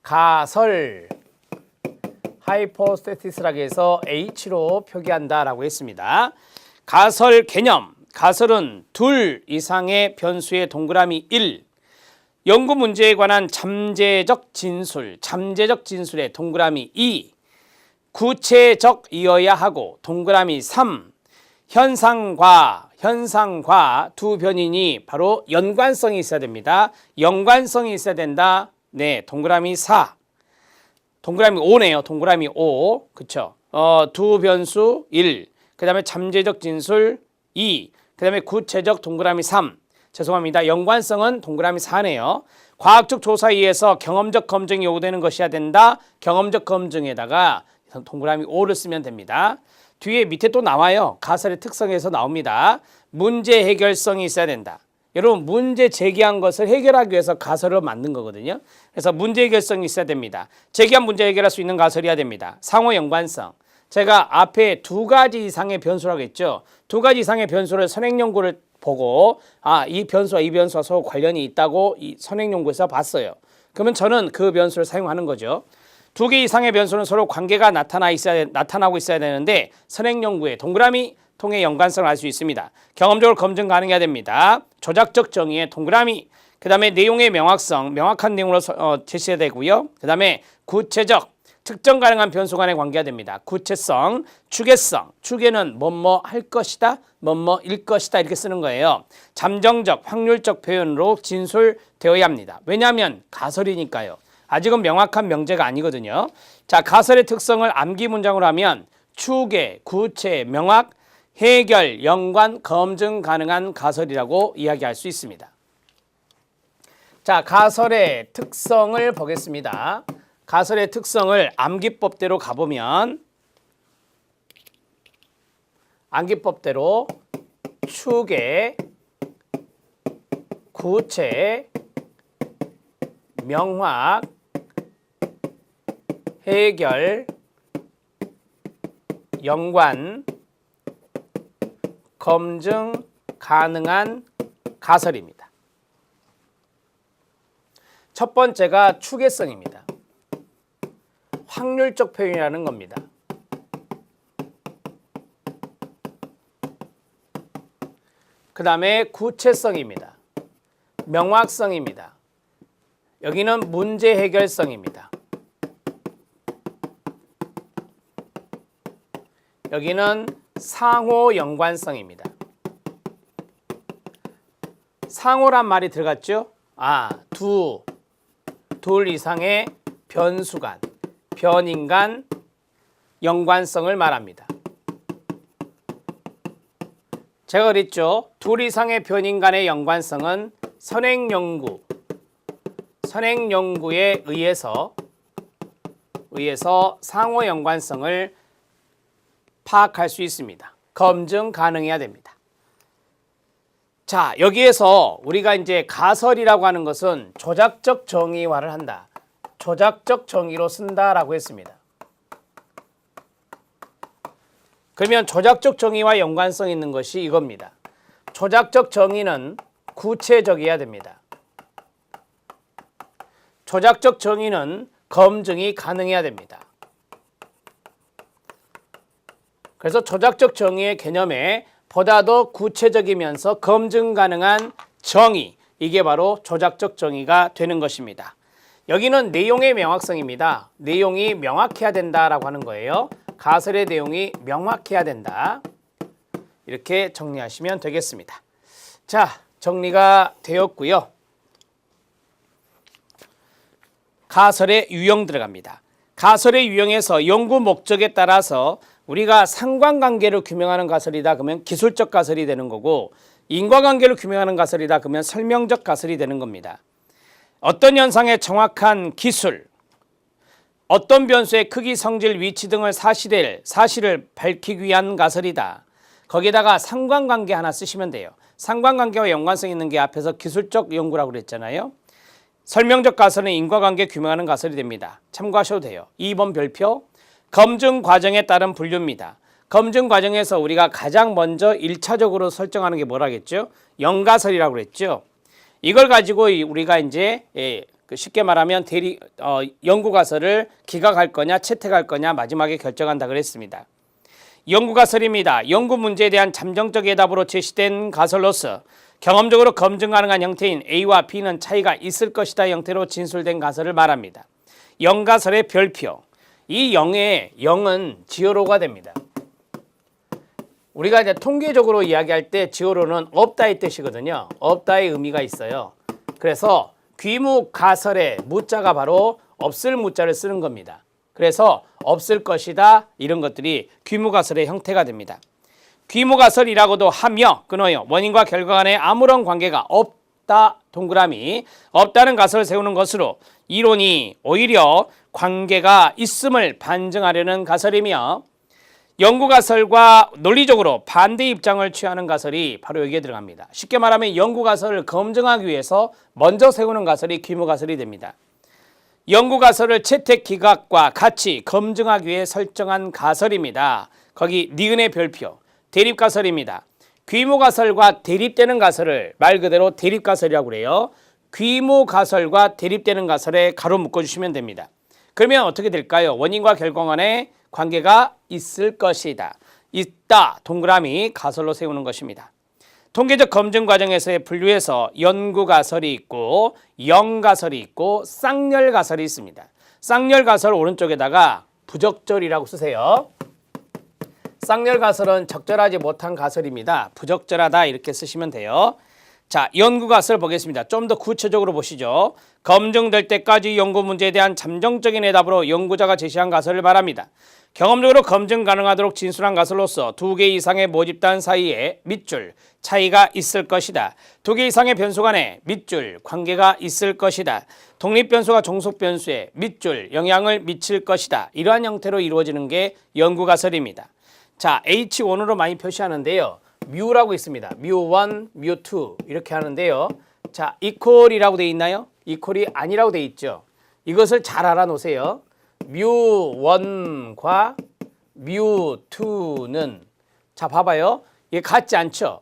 가설 하이포스테시스라고 해서 H로 표기한다라고 했습니다. 가설 개념. 가설은 둘 이상의 변수의 동그라미 1. 연구 문제에 관한 잠재적 진술의 동그라미 2. 구체적이어야 하고 동그라미 3. 현상과 두 변인이 바로 연관성이 있어야 됩니다. 연관성이 있어야 된다. 네, 동그라미 4. 동그라미 5네요. 동그라미 5. 그쵸? 두 변수 1. 그 다음에 잠재적 진술 2. 그 다음에 구체적 동그라미 3. 죄송합니다. 연관성은 동그라미 4네요. 과학적 조사에 의해서 경험적 검증이 요구되는 것이어야 된다. 경험적 검증에다가 동그라미 5를 쓰면 됩니다. 뒤에 밑에 또 나와요. 가설의 특성에서 나옵니다. 문제 해결성이 있어야 된다. 여러분 문제 제기한 것을 해결하기 위해서 가설을 만든 거거든요. 그래서 문제 해결성이 있어야 됩니다. 제기한 문제 해결할 수 있는 가설이어야 됩니다. 상호 연관성. 제가 앞에 두 가지 이상의 변수라고 했죠. 두 가지 이상의 변수를 선행 연구를 보고 이 변수와 이 변수와 서로 관련이 있다고 이 선행 연구에서 봤어요. 그러면 저는 그 변수를 사용하는 거죠. 두 개 이상의 변수는 서로 관계가 나타나고 있어야 되는데 선행 연구에 동그라미 통해 연관성을 알 수 있습니다. 경험적으로 검증 가능해야 됩니다. 조작적 정의의 동그라미. 그 다음에 내용의 명확성, 명확한 내용으로 제시해야 되고요. 그 다음에 구체적, 특정 가능한 변수 간의 관계가 됩니다. 구체성, 추계성, 추계는 뭐뭐 할 것이다, 뭐뭐일 것이다 이렇게 쓰는 거예요. 잠정적, 확률적 표현으로 진술되어야 합니다. 왜냐하면 가설이니까요. 아직은 명확한 명제가 아니거든요. 자, 가설의 특성을 암기 문장으로 하면 추계, 구체, 명확, 해결, 연관, 검증 가능한 가설이라고 이야기할 수 있습니다. 자, 가설의 특성을 보겠습니다. 가설의 특성을 암기법대로 가보면 암기법대로 추계, 구체, 명확, 해결, 연관, 검증 가능한 가설입니다. 첫 번째가 추계성입니다. 확률적 표현이라는 겁니다. 그 다음에 구체성입니다. 명확성입니다. 여기는 문제 해결성입니다. 여기는 상호 연관성입니다. 상호란 말이 들어갔죠? 둘 이상의 변수 간, 변인 간 연관성을 말합니다. 제가 그랬죠? 둘 이상의 변인 간의 연관성은 선행 연구에 의해서 상호 연관성을 파악할 수 있습니다. 검증 가능해야 됩니다. 자, 여기에서 우리가 이제 가설이라고 하는 것은 조작적 정의화를 한다. 조작적 정의로 쓴다라고 했습니다. 그러면 조작적 정의와 연관성 있는 것이 이겁니다. 조작적 정의는 구체적이어야 됩니다. 조작적 정의는 검증이 가능해야 됩니다. 그래서 조작적 정의의 개념에 보다 더 구체적이면서 검증 가능한 정의, 이게 바로 조작적 정의가 되는 것입니다. 여기는 내용의 명확성입니다. 내용이 명확해야 된다라고 하는 거예요. 가설의 내용이 명확해야 된다. 이렇게 정리하시면 되겠습니다. 자, 정리가 되었고요. 가설의 유형 들어갑니다. 가설의 유형에서 연구 목적에 따라서 우리가 상관관계를 규명하는 가설이다 그러면 기술적 가설이 되는 거고, 인과관계를 규명하는 가설이다 그러면 설명적 가설이 되는 겁니다. 어떤 현상의 정확한 기술, 어떤 변수의 크기, 성질, 위치 등을 사실을 밝히기 위한 가설이다. 거기다가 상관관계 하나 쓰시면 돼요. 상관관계와 연관성 있는 게 앞에서 기술적 연구라고 그랬잖아요. 설명적 가설은 인과관계 규명하는 가설이 됩니다. 참고하셔도 돼요. 2번 별표, 검증 과정에 따른 분류입니다. 검증 과정에서 우리가 가장 먼저 1차적으로 설정하는 게 뭐라겠죠? 연가설이라고 그랬죠. 이걸 가지고 우리가 이제 쉽게 말하면 연구가설을 기각할 거냐 채택할 거냐 마지막에 결정한다 그랬습니다. 연구가설입니다. 연구 문제에 대한 잠정적 해답으로 제시된 가설로서 경험적으로 검증 가능한 형태인 A와 B는 차이가 있을 것이다 형태로 진술된 가설을 말합니다. 영가설의 별표. 이 영은 지어로가 됩니다. 우리가 이제 통계적으로 이야기할 때 지어로는 없다의 뜻이거든요. 없다의 의미가 있어요. 그래서 귀무가설의 무자가 바로 없을 무자를 쓰는 겁니다. 그래서 없을 것이다 이런 것들이 귀무가설의 형태가 됩니다. 귀무가설이라고도 하며 끊어요. 원인과 결과 간에 아무런 관계가 없다 동그라미 없다는 가설을 세우는 것으로 이론이 오히려 관계가 있음을 반증하려는 가설이며 연구가설과 논리적으로 반대 입장을 취하는 가설이 바로 여기에 들어갑니다. 쉽게 말하면 연구가설을 검증하기 위해서 먼저 세우는 가설이 귀무가설이 됩니다. 연구가설을 채택 기각과 같이 검증하기 위해 설정한 가설입니다. 거기 니은의 별표 대립가설입니다. 귀무가설과 대립되는 가설을 말 그대로 대립가설이라고 그래요. 귀무가설과 대립되는 가설에 가로 묶어주시면 됩니다. 그러면 어떻게 될까요? 원인과 결과 간에 관계가 있을 것이다. 있다 동그라미 가설로 세우는 것입니다. 통계적 검증 과정에서의 분류에서 연구가설이 있고 영가설이 있고 쌍열가설이 있습니다. 쌍열가설 오른쪽에다가 부적절이라고 쓰세요. 쌍열가설은 적절하지 못한 가설입니다. 부적절하다 이렇게 쓰시면 돼요. 자, 연구가설 보겠습니다. 좀 더 구체적으로 보시죠. 검증될 때까지 연구 문제에 대한 잠정적인 해답으로 연구자가 제시한 가설을 말합니다. 경험적으로 검증 가능하도록 진술한 가설로서 2개 이상의 모집단 사이에 밑줄 차이가 있을 것이다. 2개 이상의 변수 간에 밑줄 관계가 있을 것이다. 독립변수가 종속변수에 밑줄 영향을 미칠 것이다. 이러한 형태로 이루어지는 게 연구가설입니다. 자, H1으로 많이 표시하는데요. 뮤라고 있습니다. 뮤1, 뮤2 이렇게 하는데요. 자, 이퀄이라고 돼 있나요? 이퀄이 아니라고 돼 있죠. 이것을 잘 알아놓으세요. 뮤1과 뮤2는 자 봐봐요. 이게 같지 않죠.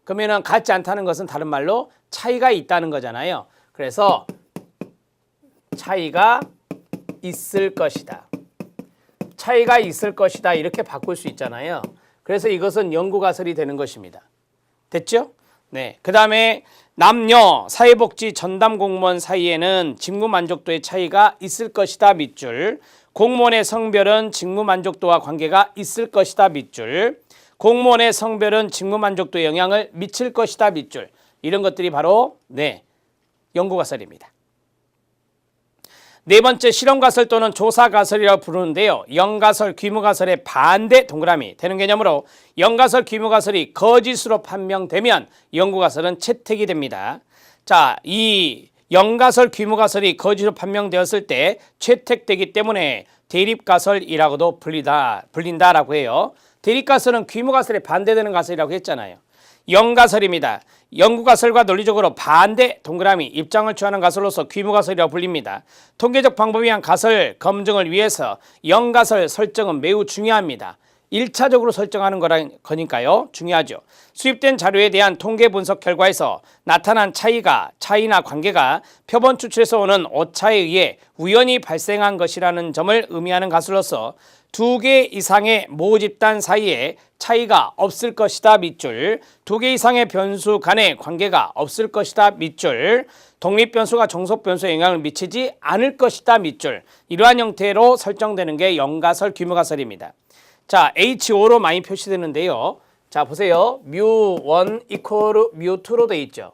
그러면은 같지 않다는 것은 다른 말로 차이가 있다는 거잖아요. 그래서 차이가 있을 것이다. 차이가 있을 것이다 이렇게 바꿀 수 있잖아요. 그래서 이것은 연구가설이 되는 것입니다. 됐죠? 네. 그 다음에 남녀 사회복지 전담 공무원 사이에는 직무 만족도의 차이가 있을 것이다 밑줄. 공무원의 성별은 직무 만족도와 관계가 있을 것이다 밑줄. 공무원의 성별은 직무 만족도에 영향을 미칠 것이다 밑줄. 이런 것들이 바로 연구가설입니다. 네 번째 실험가설 또는 조사가설이라고 부르는데요. 영가설, 귀무가설의 반대 동그라미 되는 개념으로 영가설, 귀무가설이 거짓으로 판명되면 연구가설은 채택이 됩니다. 자, 이 영가설, 귀무가설이 거짓으로 판명되었을 때 채택되기 때문에 대립가설이라고도 불린다라고 해요. 대립가설은 귀무가설에 반대되는 가설이라고 했잖아요. 영가설입니다. 연구가설과 논리적으로 반대 동그라미 입장을 취하는 가설로서 귀무가설이라고 불립니다. 통계적 방법에 의한 가설 검증을 위해서 영가설 설정은 매우 중요합니다. 1차적으로 설정하는 거니까요. 중요하죠. 수입된 자료에 대한 통계 분석 결과에서 나타난 차이나 관계가 표본 추출에서 오는 오차에 의해 우연히 발생한 것이라는 점을 의미하는 가설로서 2개 이상의 모집단 사이에 차이가 없을 것이다 밑줄. 2개 이상의 변수 간의 관계가 없을 것이다 밑줄. 독립변수가 종속변수에 영향을 미치지 않을 것이다 밑줄. 이러한 형태로 설정되는 게 영가설, 귀무가설입니다. 자, H5로 많이 표시되는데요. 자, 보세요. 뮤1 이퀄 뮤2로 되어 있죠.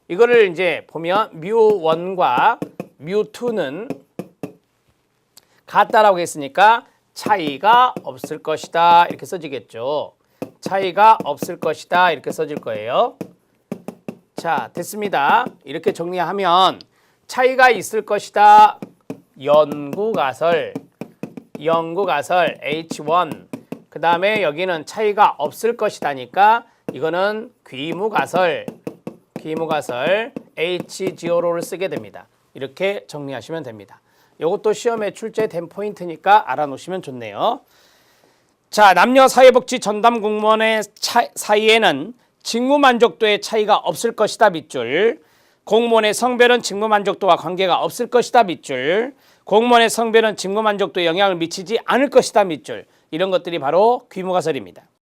이거를 이제 보면 뮤1과 뮤2는 같다라고 했으니까 차이가 없을 것이다 이렇게 써지겠죠. 차이가 없을 것이다 이렇게 써질 거예요. 자, 됐습니다. 이렇게 정리하면 차이가 있을 것이다 연구가설 H1. 그 다음에 여기는 차이가 없을 것이다니까 이거는 귀무가설 H0를 쓰게 됩니다. 이렇게 정리하시면 됩니다. 이것도 시험에 출제된 포인트니까 알아놓으시면 좋네요. 자, 남녀 사회복지 전담 공무원의 사이에는 직무 만족도의 차이가 없을 것이다 밑줄. 공무원의 성별은 직무 만족도와 관계가 없을 것이다 밑줄. 공무원의 성별은 직무 만족도에 영향을 미치지 않을 것이다 밑줄. 이런 것들이 바로 귀무가설입니다.